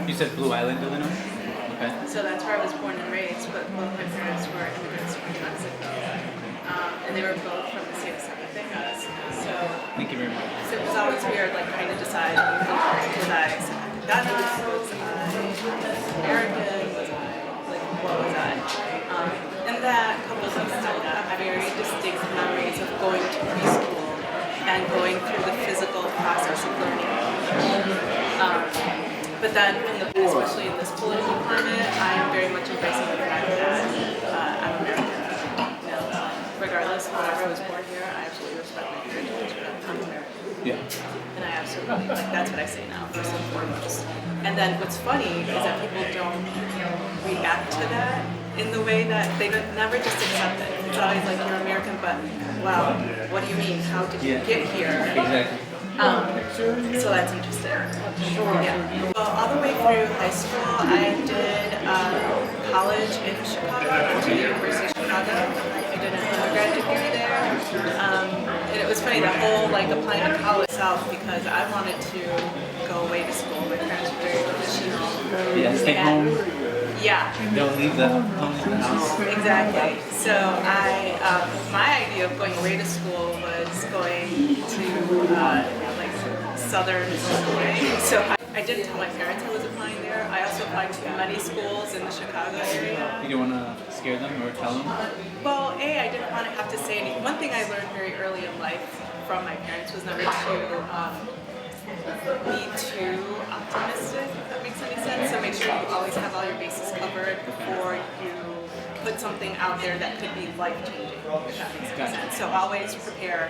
You said Blue Island, Illinois? Okay. So that's where I was born and raised, but both my parents were immigrants from Mexico. And they were both from the same side of Vegas. So Thank you very much. so it was always weird, like trying to decide, was I Ghana, was I American, was I, like, what was I? And that, coupled with that, I have very distinct memories of going to preschool and going through the physical process of learning. But then, especially in this political climate, I am very much embracing the fact that I'm American. You know, regardless of whatever, I was born here, I absolutely respect my heritage, but I'm American. Yeah. And I absolutely, like, that's what I say now, first and foremost. And then what's funny is that people don't react to that in the way that they never just accept it. It's always like, you're American, but wow, what do you mean? How did you get here? Exactly. So that's interesting. Yeah. Well, all the way through high school, I did college in Chicago, to the University of Chicago. I did an undergrad degree there. And it was funny, the whole like applying to college itself, because I wanted to go away to school. My parents were very pushy. Yeah, stay home. Yeah. Don't leave the house. Exactly. So my idea of going away to school was going to like southern Illinois. So I didn't tell my parents I was applying there. I also applied to many schools in the Chicago area. You don't want to scare them or tell them? Well, I didn't want to have to say anything. One thing I learned very early in life from my parents was never to be too optimistic, if that makes any sense. So make sure you always have all your bases covered before you put something out there that could be life-changing, if that makes any sense. So always prepare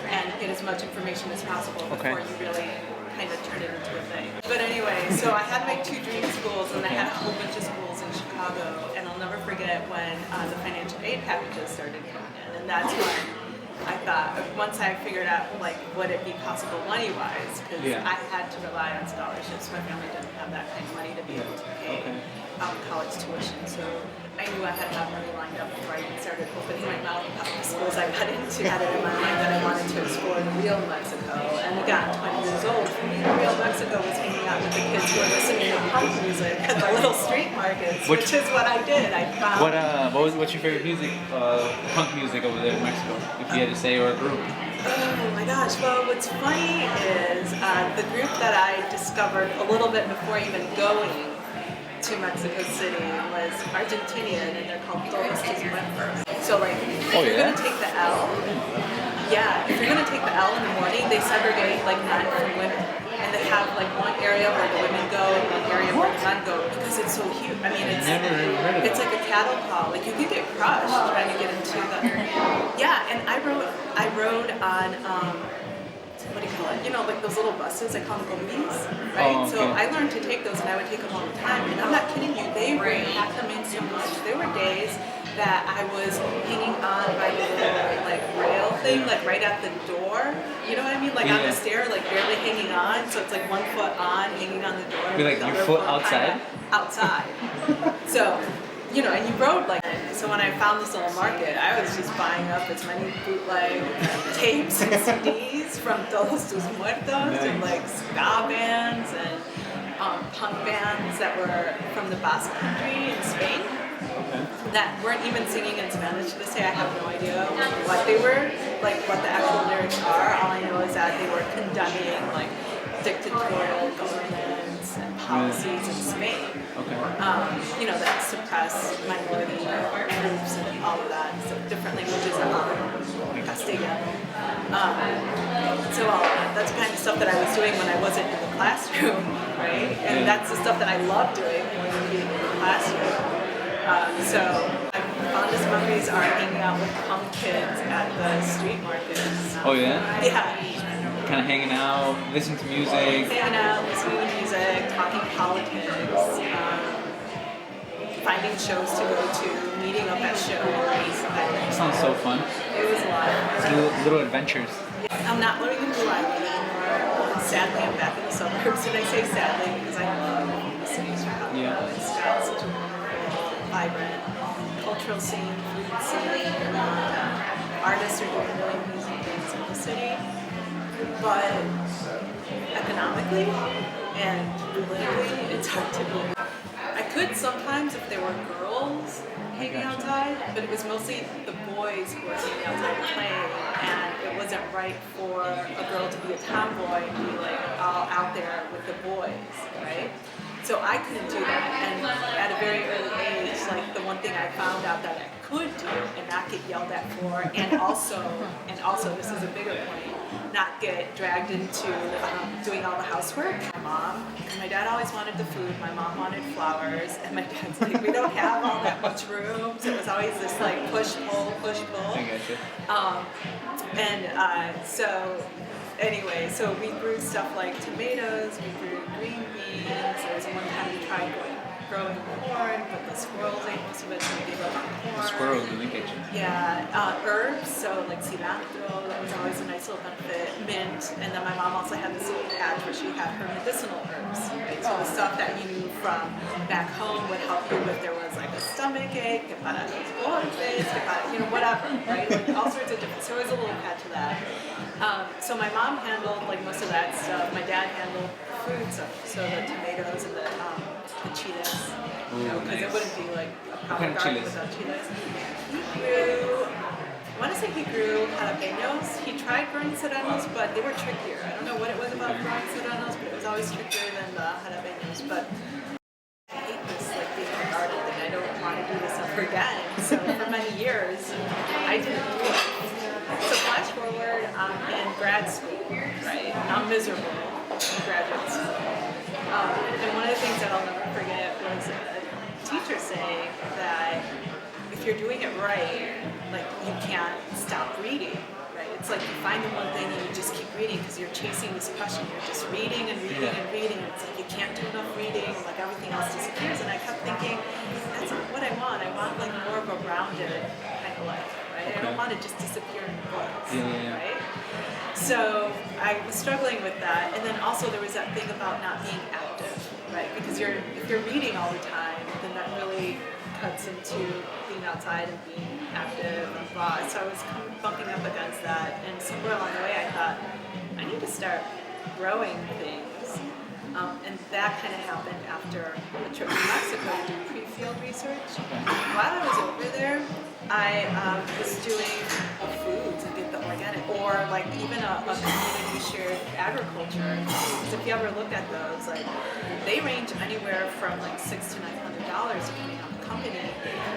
and get as much information as possible before you really kind of turn it into a thing. But anyway, so I had my two dream schools, and I had a whole bunch of schools in Chicago, and I'll never forget when the financial aid packages started coming in, and that's when I thought, once I figured out, like, would it be possible money-wise, because I had to rely on scholarships. My family didn't have that kind of money to be able to pay college tuition, so I knew I had to have money lined up before I even started opening my mouth about the schools I got into. I had it in my mind that I wanted to explore the real Mexico, and again, 20 years old, for me, the real Mexico was hanging out with the kids who were listening to punk music at the little street markets, which is what I did. I found... What's your favorite music, punk music over there in Mexico, if you had to say, or a group? Oh my gosh, well, what's funny is the group that I discovered a little bit before even going to Mexico City was Argentinian, and they're called Todos Tus Muertos. So like, if you're gonna take the L, if you're gonna take the L in the morning, they segregate like men from women. And they have like one area where the women go and one area where the men go, because it's so huge. I mean, it's like a cattle call. Like, you could get crushed trying to get into the... Yeah, and I rode on, what do you call it? You know, like those little buses, I call them combis, right? Oh, okay. So I learned to take those, and I would take them all the time. And I'm not kidding you, they would pack them in so much. There were days that I was hanging on by the little like rail thing, like right at the door. You know what I mean? Like on the stair, like barely hanging on. So it's like one foot on, hanging on the door. You're like your foot outside? Outside. So, you know, and you rode like that. So when I found this little market, I was just buying up as many bootleg tapes and CDs from Todos Tus Muertos and like ska bands and punk bands that were from the Basque Country in Spain. That weren't even singing in Spanish to this day. I have no idea what they were, like what the actual lyrics are. All I know is that they were condemning like dictatorial governments and policies in Spain. You know, that suppress minority groups and all of that. So different languages Castellano. So all of that. That's the kind of stuff that I was doing when I wasn't in the classroom, right? And that's the stuff that I love doing more than being in the classroom. So my fondest memories are hanging out with punk kids at the street markets. Oh yeah? Yeah. Kind of hanging out, listening to music. Hanging out, listening to music, talking politics, finding shows to go to, meeting up at shows. That sounds so fun. It was a lot. Little adventures. I'm not living in Blue Island anymore. Sadly, I'm back in the suburbs, and I say sadly because I love the city of Chicago. It's got such a vibrant cultural scene, food scene, artists are doing really amazing things in the city. But economically and politically, it's hard to be. I could sometimes if there were girls hanging outside, but it was mostly the boys who were hanging outside playing, and it wasn't right for a girl to be a tomboy and be like all out there with the boys, right? So I couldn't do that, and at a very early age, like the one thing I found out that I could do and not get yelled at for, and also this is a bigger point, not get dragged into doing all the housework. My mom and my dad always wanted the food. My mom wanted flowers, and my dad's like, we don't have all that much room, so it was always this like push pull, push pull. I And so anyway, so we grew stuff like tomatoes, we grew green beans. There was one time we tried growing corn, but the squirrels ate most of it, so we gave up on corn. The squirrels really get you. Yeah, herbs, so like cilantro, that was always a nice little benefit, mint, and then my mom also had this little patch where she had her medicinal herbs, right? So the stuff that you knew from back home would help you if there was like a stomach ache, if I whatever, right? Like all sorts of different, so there was a little patch of that. So my mom handled like most of that stuff. My dad handled food stuff, so the tomatoes and the chiles, because it wouldn't be like a proper garden without chiles. I want to say he grew jalapenos. He tried growing serranos, but they were trickier. I don't know what it was about growing serranos, but it was always trickier than the jalapenos. But I hate this, like being a garden thing. I don't want to do this ever again. So for many years, I didn't do it. So flash forward, I'm in grad school, right? I'm miserable in graduate school. And one of the things that I'll never forget was a teacher saying that if you're doing it right, like you can't stop reading, right? It's like you find the one thing and you just keep reading because you're chasing this question. You're just reading and reading and reading. And it's like you can't do enough reading, like everything else disappears. And I kept thinking, that's not what I want. I want like more of a rounded kind of life, right? I don't want to just disappear in books, right? So I was struggling with that, and then also there was that thing about not being active, right? Because if you're reading all the time, then that really cuts into being outside and being active and blah. So I was bumping up against that, and somewhere along the way I thought, I need to start growing things. And that kind of happened after a trip to Mexico to do pre-field research. While I was over there, I was doing foods and did the organic, or like even a community shared agriculture. Because if you ever look at those, like they range anywhere from like $600 to $900 depending on the company,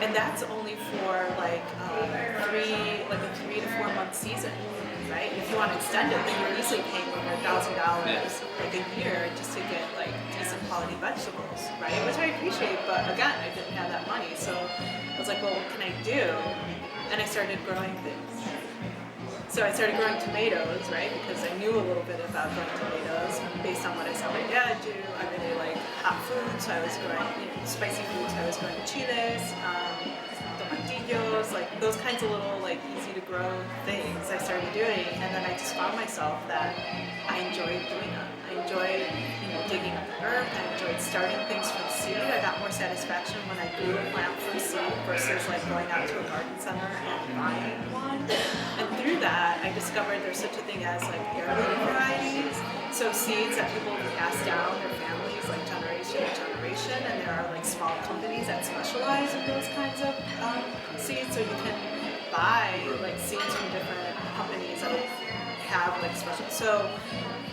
and that's only for like a 3 to 4 month season. Right? If you want to extend it, then you're easily paying over $1,000 like a year just to get like decent quality vegetables, right? Which I appreciate, but again, I didn't have that money, so I was like, well, what can I do? And I started growing things. So I started growing tomatoes, right? Because I knew a little bit about growing tomatoes based on what I saw my dad do. I really like hot food, so I was growing spicy foods. I was growing chiles. Like those kinds of little like easy to grow things I started doing, and then I just found myself that I enjoyed doing that. I enjoyed digging up the earth. I enjoyed starting things from seed. I got more satisfaction when I grew a plant from seed versus like going out to a garden center and buying one. And through that I discovered there's such a thing as like heirloom varieties, so seeds that people pass down their families like generation to generation, and there are like small companies that specialize in those kinds of seeds, so you can buy like seeds from different companies that have like special. So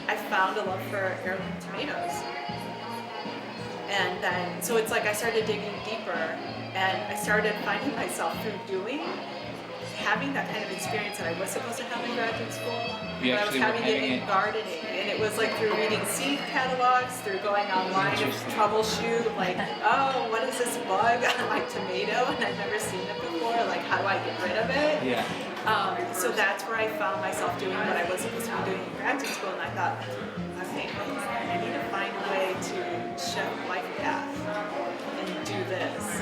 I found a love for heirloom tomatoes, and then so it's like I started digging deeper, and I started finding myself through having that kind of experience that I was supposed to have in graduate school, but I was having it in gardening, and it was like through reading seed catalogs, through going online and troubleshoot, like, oh, what is this bug on my tomato, and I've never seen it before, like, how do I get rid of it? So that's where I found myself doing what I was supposed to be doing in graduate school, and I thought, okay, I need to find a way to shift life path and do this.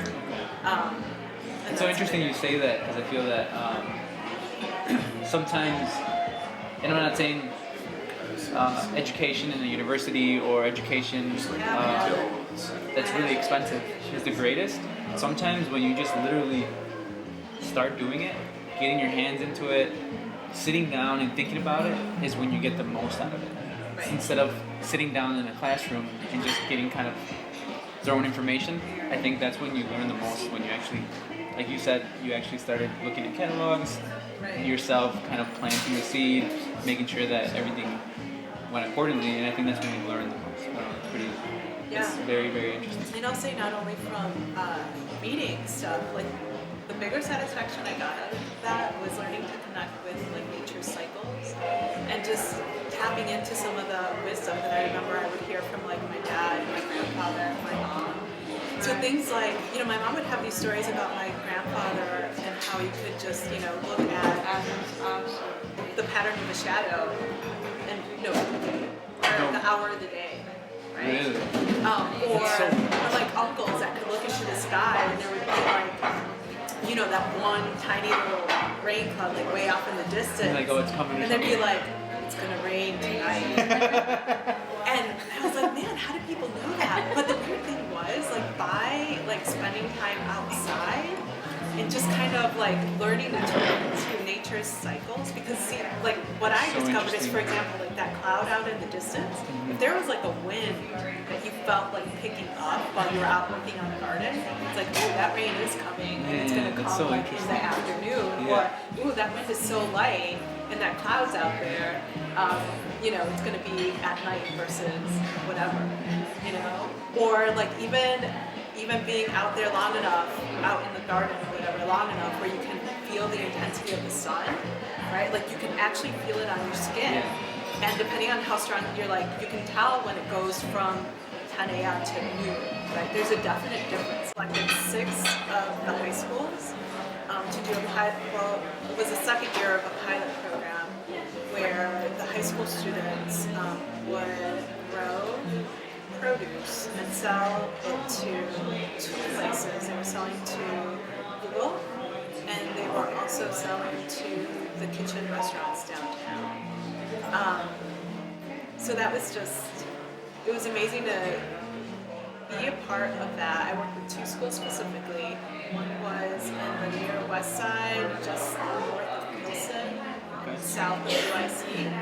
It's so interesting you say that, because I feel that sometimes, and I'm not saying education in a university or education that's really expensive is the greatest. Sometimes when you just literally start doing it, getting your hands into it, sitting down and thinking about it is when you get the most out of it. Right. instead of sitting down in a classroom and just getting kind of thrown information. I think that's when you learn the most, when you actually, like you said, you actually started looking at catalogs, Right. yourself kind of planting the seed, making sure that everything went accordingly, and I think that's when you learn the most. I don't know, it's pretty, it's very, very interesting. And I'll say not only from reading stuff, like the bigger satisfaction I got out of that was learning to connect with like nature's cycles and just tapping into some of the wisdom that I remember I would hear from like my dad, my grandfather, my mom. So things like, you know, my mom would have these stories about my grandfather and how he could just, you know, look at the pattern of a shadow and or the hour of the day. Right? Really? Or like uncles that could look into the sky and there would be like, you know, that one tiny little rain cloud like way off in the distance. Like, oh, it's coming. And they'd be like, it's gonna rain tonight. And I was like, man, how do people know that? But the weird thing was, like, by like spending time outside and just kind of like learning to tune into nature's cycles, because see, like what I So discovered is, for interesting. example, like that cloud out in the distance, if there was like a wind that you felt like picking up while you were out working on the garden, it's like, ooh, that rain is coming and it's Man, gonna that's come so like in the afternoon. Yeah. Or, ooh, that wind is so light and that cloud's out there, you know, it's gonna be at night versus whatever, you know? Or like even being out there long enough, out in the garden or whatever, long enough where you can feel the intensity of the sun, right? Like you can actually feel it on your skin. And depending on how strong you're, like, you can tell when it goes from 10 a.m. to noon, right? There's a definite difference. Like in 6 of the high schools to do it was the second year of a pilot program where the high school students would grow produce and sell it to 2 places. They were selling to Google, and they were also selling to the kitchen restaurants downtown. So that was just, it was amazing to be a part of that. I worked with 2 schools specifically. One was in the near west side, just north of Pilsen, south of UIC.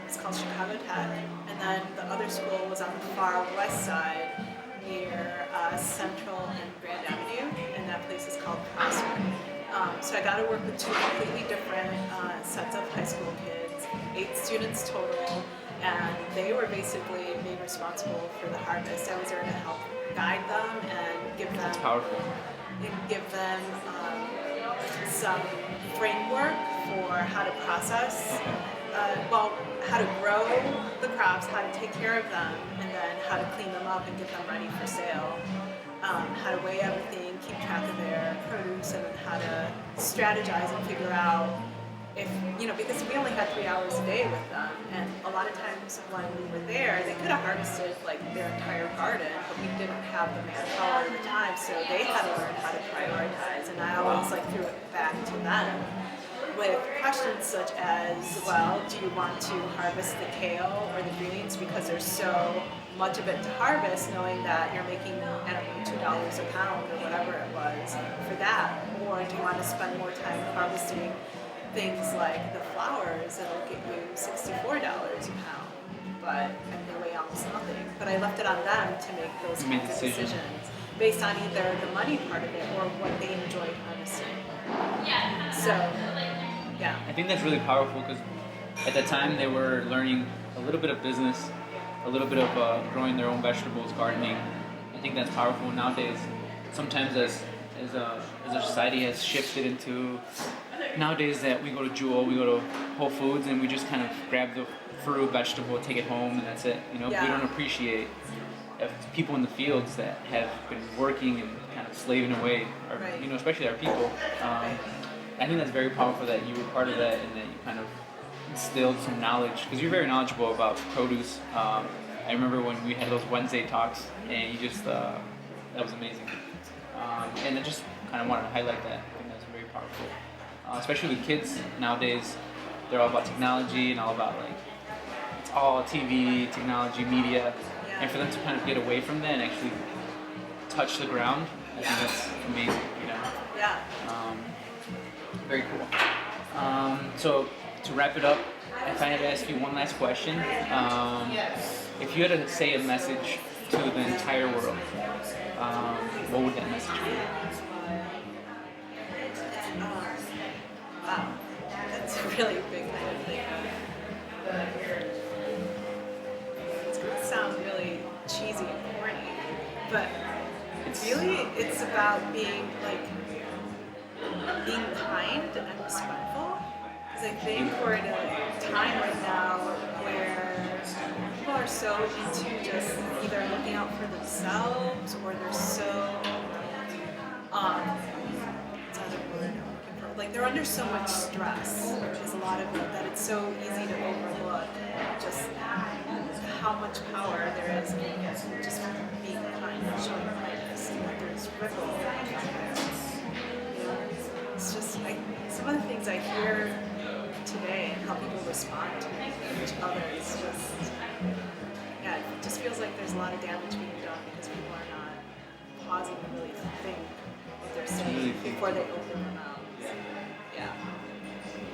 It's called Chicago Tech. And then the other school was on the far west side near Central and Grand Avenue, and that place is called Prosper. So I got to work with 2 completely different sets of high school kids, 8 students total, and they were basically made responsible for the harvest. I was there to help guide them and give them That's powerful. Some framework for how to process, how to grow the crops, how to take care of them, and then how to clean them up and get them ready for sale. How to weigh everything, keep track of their produce, and then how to strategize and figure out if, you know, because we only had 3 hours a day with them, and a lot of times when we were there, they could have harvested like their entire garden, but we didn't have the manpower at the time, so they had to learn how to prioritize, and I always like threw it back to them with questions such as, well, do you want to harvest the kale or the greens because there's so much of it to harvest, knowing that you're making, I don't know, $2 a pound or whatever it was for that, or do you want to spend more time harvesting things like the flowers that'll get you $64 a pound, but they weigh almost nothing. But I left it on them to make those kinds of decisions based on either the money part of it or what they enjoyed harvesting. So, yeah. I think that's really powerful because at that time they were learning a little bit of business, a little bit of growing their own vegetables, gardening. I think that's powerful nowadays. Sometimes as our society has shifted into nowadays that we go to Jewel, we go to Whole Foods, and we just kind of grab the fruit, vegetable, take it home, and that's it. You know, we don't appreciate people in the fields that have been working and kind of slaving away, or you know, especially our people. I think that's very powerful that you were part of that and that you kind of instilled some knowledge, because you're very knowledgeable about produce. I remember when we had those Wednesday talks, and you just that was amazing. And I just kind of wanted to highlight that. I think that's very powerful. Especially with kids nowadays, they're all about technology and all about like, it's all TV, technology, media, and for them to kind of get away from that and actually touch the ground, I think that's amazing, you know? Yeah. Very cool. So to wrap it up, if I had to ask you one last question, if you had to say a message to the entire world, what would that message be? Wow, that's a really big one to think of. It's gonna sound really cheesy and corny, but it's about being kind and respectful. Because I think we're in a time right now where people are so into just either looking out for themselves or they're so what's the other word I'm looking for? Like they're under so much stress. There's a lot of it that it's so easy to overlook just how much power there is in just being kind and showing kindness, and that there's ripple effects. You know, it's just some of the things I hear today and how people respond to each other is just, yeah, it just feels like there's a lot of damage being done because people are not pausing to really think what they're saying before they open their mouths. Yeah.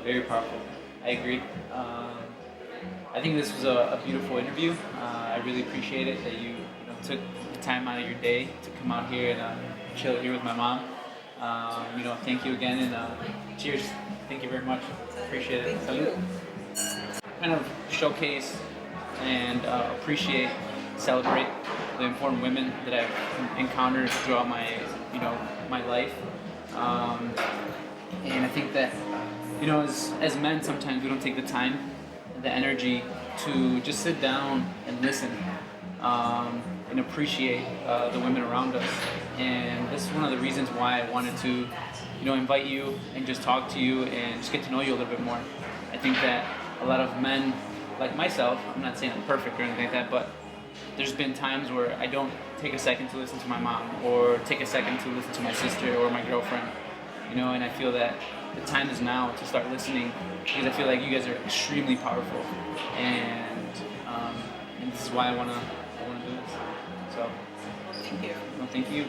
Very powerful. I agree. I think this was a beautiful interview. I really appreciate it that you took the time out of your day to come out here and chill here with my mom. Thank you again, and cheers. Thank you very much. Appreciate it. Thank you. Kind of showcase and appreciate, celebrate the important women that I've encountered throughout my life. And I think that, as men, sometimes we don't take the time, the energy to just sit down and listen and appreciate the women around us. And this is one of the reasons why I wanted to, invite you and just talk to you and just get to know you a little bit more. I think that a lot of men, like myself, I'm not saying I'm perfect or anything like that, but there's been times where I don't take a second to listen to my mom or take a second to listen to my sister or my girlfriend, and I feel that the time is now to start listening because I feel like you guys are extremely powerful, and this is why I wanna do this. So, Thank you. thank you.